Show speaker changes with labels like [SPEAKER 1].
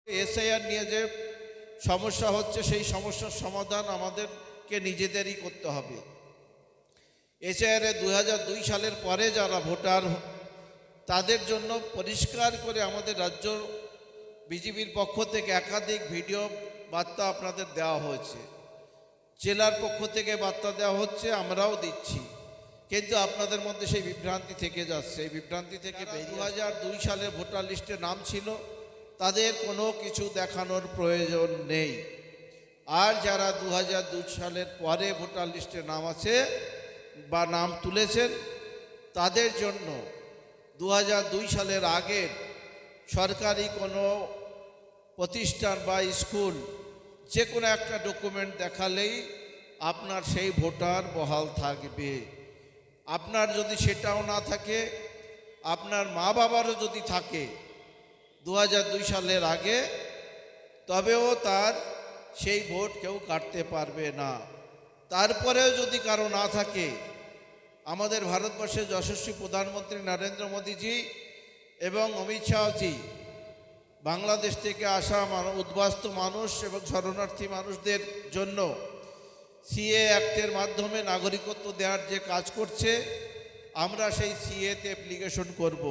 [SPEAKER 1] SIR নিয়ে যে সমস্যা হচ্ছে সেই সমস্যার সমাধান আমাদেরকে নিজেদেরই করতে হবে। এসআইআরে 2002 সালের পরে যারা ভোটার তাদের জন্য পরিষ্কার করে আমাদের রাজ্য বিজেপির পক্ষ থেকে একাধিক ভিডিও বার্তা আপনাদের দেওয়া হয়েছে, জেলার পক্ষ থেকে বার্তা দেওয়া হচ্ছে, আমরাও দিচ্ছি, কিন্তু আপনাদের মধ্যে সেই বিভ্রান্তি থেকে যাচ্ছে। এই বিভ্রান্তি থেকে 2002 সালে ভোটার লিস্টে নাম ছিল তাদের কোনো কিছু দেখানোর প্রয়োজন নেই। আর যারা 2002 সালের পরে ভোটার লিস্টে নাম আছে বা নাম তুলেছেন তাদের জন্য 2002 সালের আগের সরকারি কোনো প্রতিষ্ঠান বা স্কুল যে কোনো একটা ডকুমেন্ট দেখালেই আপনার সেই ভোটার বহাল থাকবে। আপনার যদি সেটাও না থাকে, আপনার মা বাবারও যদি থাকে 2002 সালের আগে, তবেও তার সেই ভোট কেউ কাটতে পারবে না। তারপরেও যদি কারো না থাকে, আমাদের ভারতবর্ষের যশস্বী প্রধানমন্ত্রী নরেন্দ্র মোদীজি এবং অমিত শাহজি বাংলাদেশ থেকে আসা উদ্বাস্তু মানুষ এবং শরণার্থী মানুষদের জন্য সিএ অ্যাক্টের মাধ্যমে নাগরিকত্ব দেওয়ার যে কাজ করছে, আমরা সেই সিএতে অ্যাপ্লিকেশন করব।